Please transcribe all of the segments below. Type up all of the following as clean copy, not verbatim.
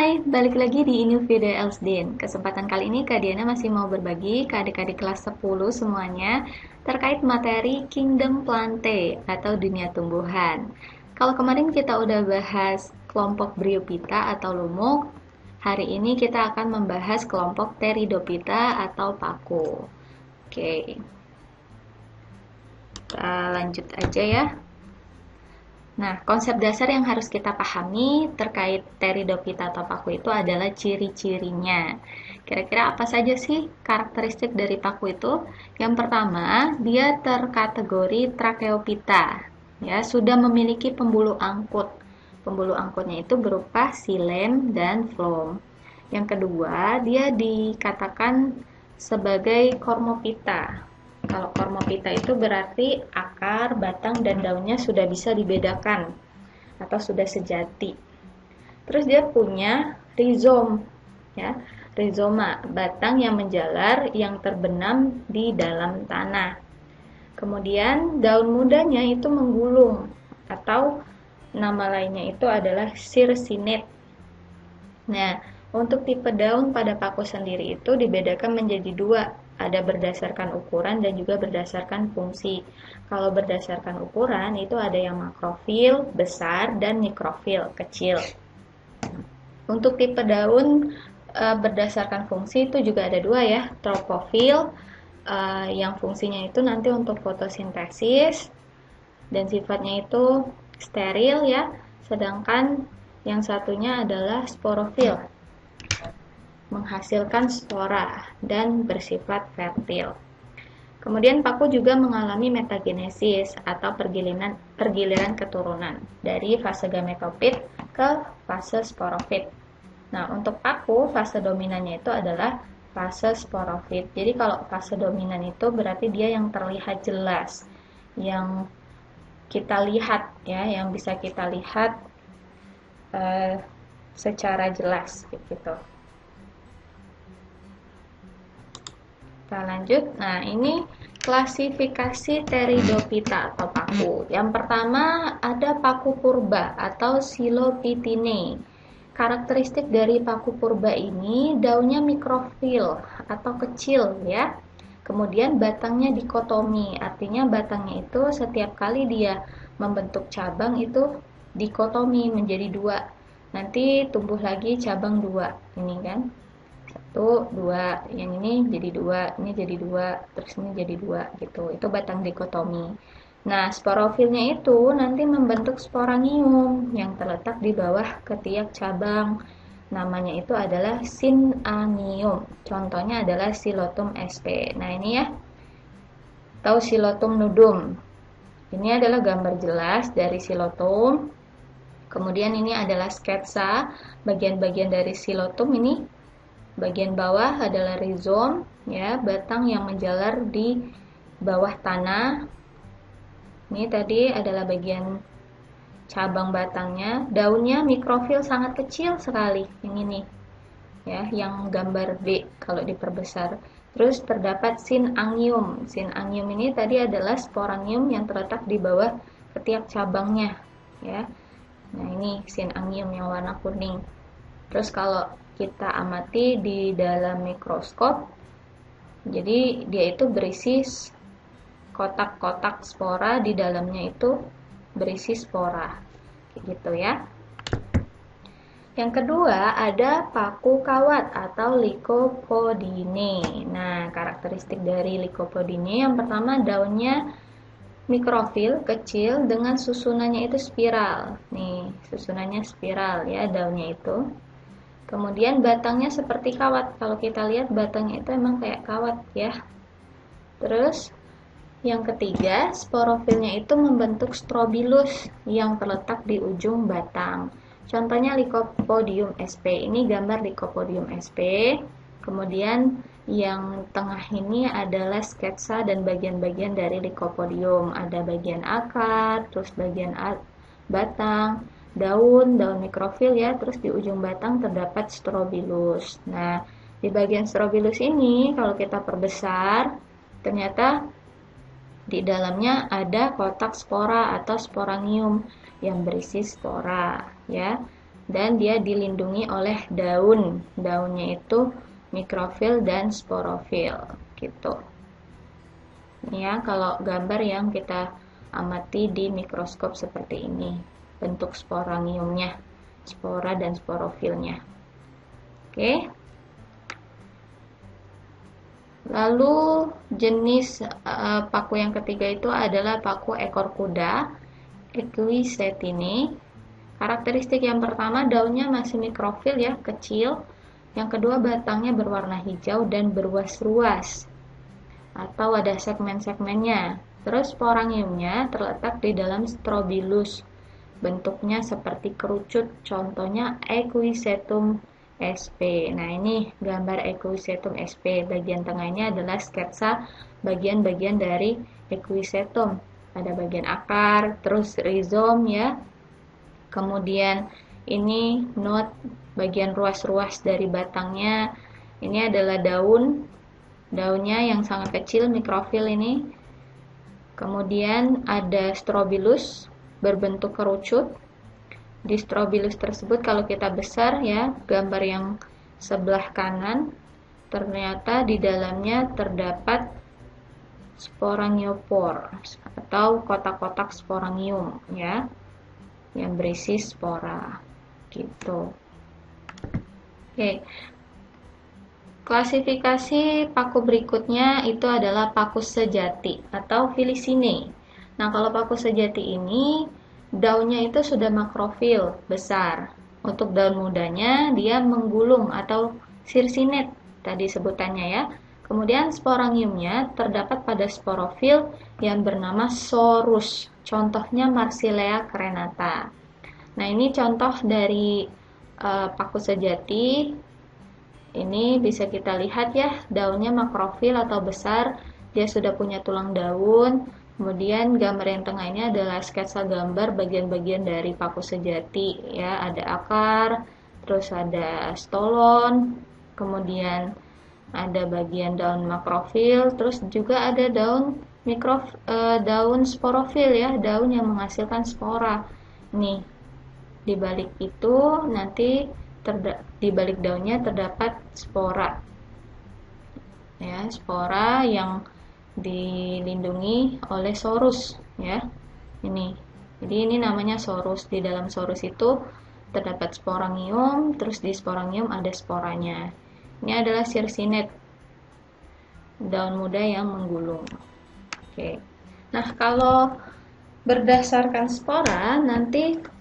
Hai, balik lagi di New Video Elsdin. Kesempatan kali ini Kak Diana masih mau berbagi ke adik-adik kelas 10 semuanya terkait materi Kingdom Plante atau dunia tumbuhan. Kalau kemarin kita udah bahas kelompok Bryophyta atau lumut, hari ini kita akan membahas kelompok Pteridophyta atau paku. Oke, kita lanjut aja ya. Nah, konsep dasar yang harus kita pahami terkait Pteridophyta atau paku itu adalah ciri-cirinya. Kira-kira apa saja sih karakteristik dari paku itu? Yang pertama, dia terkategori Tracheophyta, ya, sudah memiliki pembuluh angkut. Pembuluh angkutnya itu berupa xilem dan phloem. Yang kedua, dia dikatakan sebagai Cormophyta. Kalau Cormophyta itu berarti akar, batang, dan daunnya sudah bisa dibedakan atau sudah sejati. Terus dia punya rizom, ya, rizoma, batang yang menjalar yang terbenam di dalam tanah. Kemudian daun mudanya itu menggulung atau nama lainnya itu adalah circinate. Nah, untuk tipe daun pada paku sendiri itu dibedakan menjadi dua, ada berdasarkan ukuran dan juga berdasarkan fungsi. Kalau berdasarkan ukuran itu ada yang makrofil besar dan mikrofil kecil. Untuk tipe daun berdasarkan fungsi itu juga ada dua ya, tropofil yang fungsinya itu nanti untuk fotosintesis dan sifatnya itu steril ya, sedangkan yang satunya adalah sporofil, menghasilkan spora dan bersifat fertil. Kemudian paku juga mengalami metagenesis atau pergiliran keturunan dari fase gametofit ke fase sporofit. Nah, untuk paku fase dominannya itu adalah fase sporofit. Jadi kalau fase dominan itu berarti dia yang terlihat jelas, yang kita lihat ya, yang bisa kita lihat secara jelas gitu. Kita lanjut. Nah, ini klasifikasi Pteridophyta atau paku. Yang pertama ada paku purba atau Psilophytinae. Karakteristik dari paku purba ini daunnya mikrofil atau kecil ya. Kemudian batangnya dikotomi, artinya batangnya itu setiap kali dia membentuk cabang itu dikotomi menjadi dua. Nanti tumbuh lagi cabang dua, ini kan. Satu, dua, yang ini jadi dua, ini jadi dua, terus ini jadi dua gitu. Itu batang dikotomi. Nah, sporofilnya itu nanti membentuk sporangium yang terletak di bawah ketiak cabang. Namanya itu adalah synangium. Contohnya adalah Xylotum sp. Nah, ini ya. Tahu Xylotum nudum. Ini adalah gambar jelas dari Xylotum. Kemudian ini adalah sketsa bagian-bagian dari Xylotum ini. Bagian bawah adalah rizom, ya, batang yang menjalar di bawah tanah. Ini tadi adalah bagian cabang batangnya. Daunnya mikrofil sangat kecil sekali, yang ini, ya, yang gambar B kalau diperbesar. Terus terdapat synangium. Synangium ini tadi adalah sporangium yang terletak di bawah ketiak cabangnya, ya. Nah, ini synangium yang warna kuning. Terus kalau kita amati di dalam mikroskop, jadi dia itu berisi kotak-kotak spora, di dalamnya itu berisi spora gitu ya. Yang kedua ada paku kawat atau Lycopodidae. Nah, karakteristik dari Lycopodidae yang pertama daunnya mikrofil kecil dengan susunannya itu spiral. Nih, susunannya spiral ya daunnya itu. Kemudian batangnya seperti kawat. Kalau kita lihat batangnya itu emang kayak kawat ya. Terus yang ketiga, sporofilnya itu membentuk strobilus yang terletak di ujung batang. Contohnya Lycopodium sp. Ini gambar Lycopodium sp. Kemudian yang tengah ini adalah sketsa dan bagian-bagian dari Lycopodium. Ada bagian akar, terus bagian batang, daun mikrofil ya, terus di ujung batang terdapat strobilus. Nah, di bagian strobilus ini kalau kita perbesar, ternyata di dalamnya ada kotak spora atau sporangium yang berisi spora ya. dan dia dilindungi oleh daun. Daunnya itu mikrofil dan sporofil gitu. Ini ya kalau gambar yang kita amati di mikroskop seperti ini, bentuk sporangiumnya, spora dan sporofilnya. Oke. Lalu jenis paku yang ketiga itu adalah paku ekor kuda, Equisetini. Karakteristik yang pertama, daunnya masih mikrofil ya, kecil. Yang kedua, batangnya berwarna hijau dan beruas-ruas atau ada segmen-segmennya. Terus sporangiumnya terletak di dalam strobilus. Bentuknya seperti kerucut, contohnya Equisetum sp. Nah, ini gambar Equisetum sp. Bagian tengahnya adalah sketsa bagian-bagian dari Equisetum. Ada bagian akar, terus rizom ya. Kemudian ini node bagian ruas-ruas dari batangnya. Ini adalah daunnya yang sangat kecil, mikrofil ini. Kemudian ada strobilus berbentuk kerucut. Di strobilus tersebut kalau kita besar ya, gambar yang sebelah kanan, ternyata di dalamnya terdapat sporangiopor atau kotak-kotak sporangium ya, yang berisi spora gitu. Oke. Klasifikasi paku berikutnya itu adalah paku sejati atau filicine. Nah, kalau paku sejati ini daunnya itu sudah makrofil besar. Untuk daun mudanya dia menggulung atau sirsinet tadi sebutannya ya. Kemudian sporangiumnya terdapat pada sporofil yang bernama sorus. Contohnya Marsilea crenata. Nah, ini contoh dari paku sejati. Ini bisa kita lihat ya, daunnya makrofil atau besar. Dia sudah punya tulang daun. Kemudian gambar yang tengah ini adalah sketsa gambar bagian-bagian dari paku sejati ya. Ada akar, terus ada stolon, kemudian ada bagian daun makrofil, terus juga ada daun daun sporofil ya, daun yang menghasilkan spora. Nih, di balik itu nanti di balik daunnya terdapat spora. Ya, spora yang dilindungi oleh sorus ya. Ini. Jadi ini namanya sorus. Di dalam sorus itu terdapat sporangium, terus di sporangium ada sporanya. Ini adalah sirsinet, daun muda yang menggulung. Oke. Nah, kalau berdasarkan spora, nanti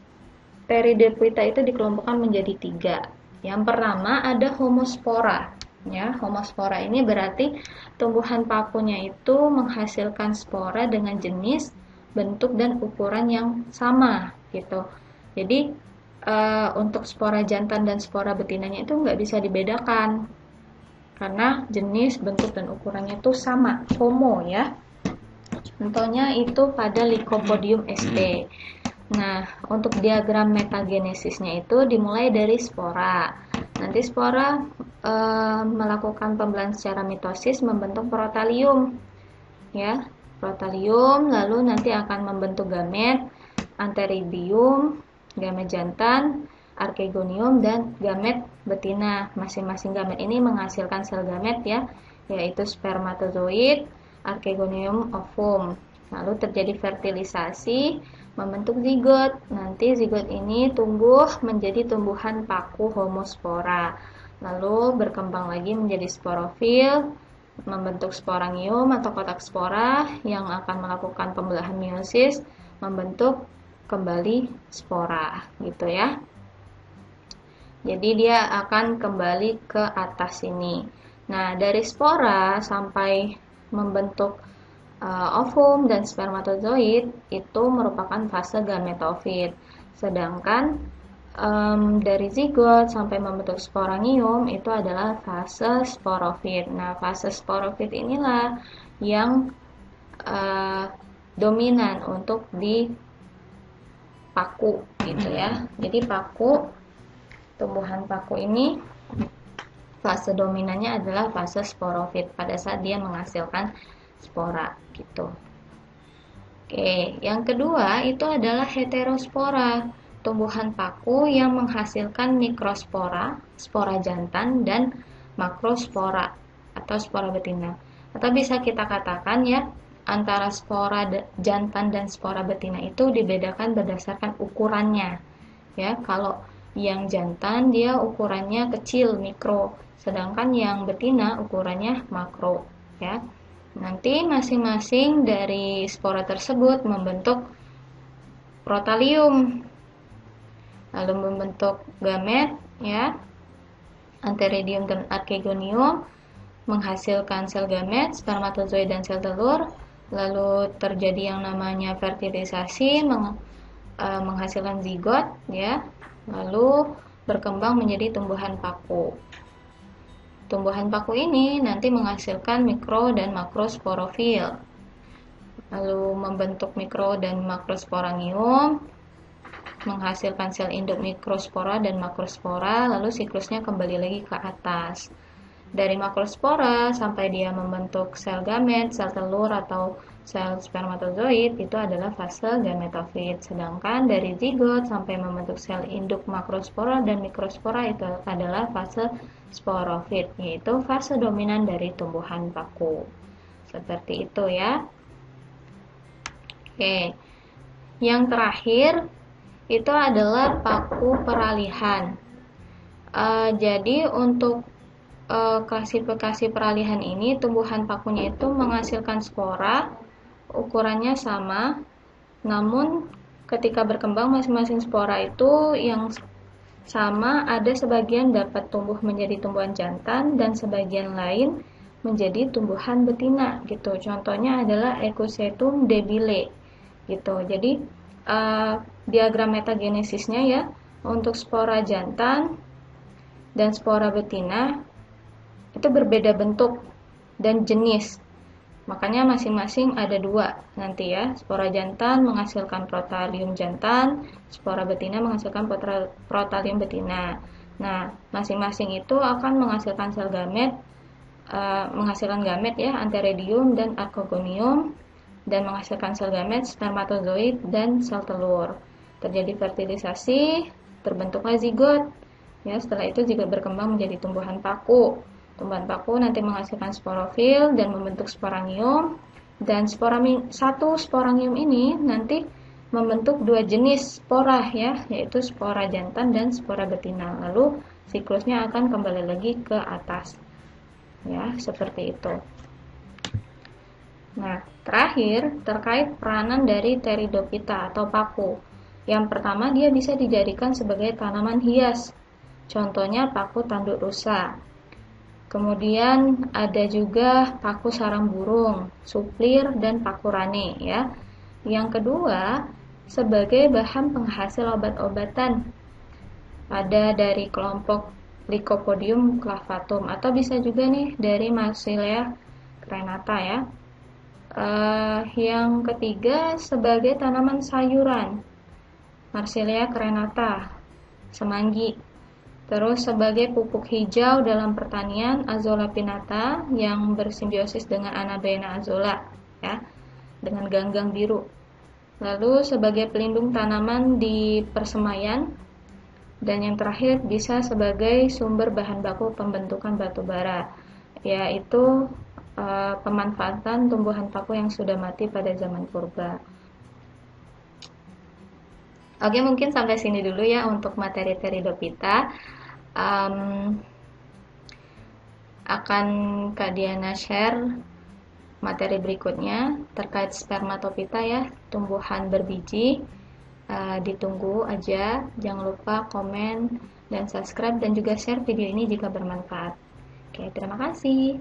Pteridophyta itu dikelompokkan menjadi 3. Yang pertama ada homospora. Ya, homospora ini berarti tumbuhan pakunya itu menghasilkan spora dengan jenis, bentuk dan ukuran yang sama gitu. Jadi untuk spora jantan dan spora betinanya itu nggak bisa dibedakan karena jenis, bentuk dan ukurannya itu sama, homo ya. Contohnya itu pada Lycopodium sp. Nah, untuk diagram metagenesisnya itu dimulai dari spora. Nanti spora melakukan pembelahan secara mitosis membentuk protalium. Ya, protalium lalu nanti akan membentuk gamet, antheridium, gamet jantan, archegonium dan gamet betina. Masing-masing gamet ini menghasilkan sel gamet ya, yaitu spermatozoid, archegonium ovum. Lalu terjadi fertilisasi, membentuk zigot. Nanti zigot ini tumbuh menjadi tumbuhan paku homospora. Lalu berkembang lagi menjadi sporofil, membentuk sporangium atau kotak spora yang akan melakukan pembelahan meiosis, membentuk kembali spora gitu ya. Jadi dia akan kembali ke atas ini. Nah, dari spora sampai membentuk ovum dan spermatozoid itu merupakan fase gametofit. Sedangkan dari zigot sampai membentuk sporangium itu adalah fase sporofit. Nah, fase sporofit inilah yang dominan untuk di paku gitu ya. Jadi tumbuhan paku ini fase dominannya adalah fase sporofit pada saat dia menghasilkan spora gitu. Oke, yang kedua itu adalah heterospora. tumbuhan paku yang menghasilkan mikrospora, spora jantan, dan makrospora atau spora betina. Atau bisa kita katakan ya, antara spora jantan dan spora betina itu dibedakan berdasarkan ukurannya. Ya, kalau yang jantan dia ukurannya kecil, mikro, sedangkan yang betina ukurannya makro, ya. Nanti masing-masing dari spora tersebut membentuk protalium, lalu membentuk gamet, ya, antheridium dan archegonium, menghasilkan sel gamet, spermatozoid dan sel telur, lalu terjadi yang namanya fertilisasi, menghasilkan zigot, ya, lalu berkembang menjadi tumbuhan paku. Tumbuhan paku ini nanti menghasilkan mikro dan makrosporofil, lalu membentuk mikro dan makrosporangium, menghasilkan sel induk mikrospora dan makrospora, lalu siklusnya kembali lagi ke atas. Dari makrospora sampai dia membentuk sel gamet, sel telur atau sel spermatozoid itu adalah fase gametofit. Sedangkan dari zigot sampai membentuk sel induk makrospora dan mikrospora itu adalah fase sporofit, yaitu fase dominan dari tumbuhan paku. Seperti itu ya. Oke. Yang terakhir itu adalah paku peralihan. Jadi untuk klasifikasi peralihan ini, tumbuhan pakunya itu menghasilkan spora, ukurannya sama, namun ketika berkembang masing-masing spora itu yang sama, ada sebagian dapat tumbuh menjadi tumbuhan jantan dan sebagian lain menjadi tumbuhan betina gitu. Contohnya adalah Equisetum debile gitu. Jadi diagram metagenesisnya ya, untuk spora jantan dan spora betina itu berbeda bentuk dan jenis, makanya masing-masing ada dua nanti ya. Spora jantan menghasilkan protalium jantan, spora betina menghasilkan protalium betina. Nah, masing-masing itu akan menghasilkan sel gamet, menghasilkan gamet ya, antheridium dan archegonium, dan menghasilkan sel gamet, spermatozoid dan sel telur. Terjadi fertilisasi, terbentuklah zigot. Ya, setelah itu zigot berkembang menjadi tumbuhan paku. Tumbuhan paku nanti menghasilkan sporofil dan membentuk sporangium, dan satu sporangium ini nanti membentuk dua jenis spora ya, yaitu spora jantan dan spora betina. Lalu siklusnya akan kembali lagi ke atas. Ya, seperti itu. Nah, terakhir terkait peranan dari Pteridophyta atau paku. Yang pertama, dia bisa dijadikan sebagai tanaman hias. Contohnya paku tanduk rusa. Kemudian ada juga paku sarang burung, suplir dan paku rane ya. Yang kedua, sebagai bahan penghasil obat-obatan. Ada dari kelompok Lycopodium clavatum, atau bisa juga nih dari Marsilea crenata ya. Yang ketiga sebagai tanaman sayuran, Marsilea crenata, semanggi. Terus sebagai pupuk hijau dalam pertanian, Azolla pinnata yang bersimbiosis dengan Anabaena azolla ya, dengan ganggang biru. Lalu sebagai pelindung tanaman di persemaian, dan yang terakhir bisa sebagai sumber bahan baku pembentukan batu bara, yaitu pemanfaatan tumbuhan paku yang sudah mati pada zaman purba. Oke, mungkin sampai sini dulu ya untuk materi Pteridophyta. Akan Kak Diana share materi berikutnya terkait Spermatophyta ya, tumbuhan berbiji. Ditunggu aja, jangan lupa komen dan subscribe dan juga share video ini jika bermanfaat. Oke, terima kasih.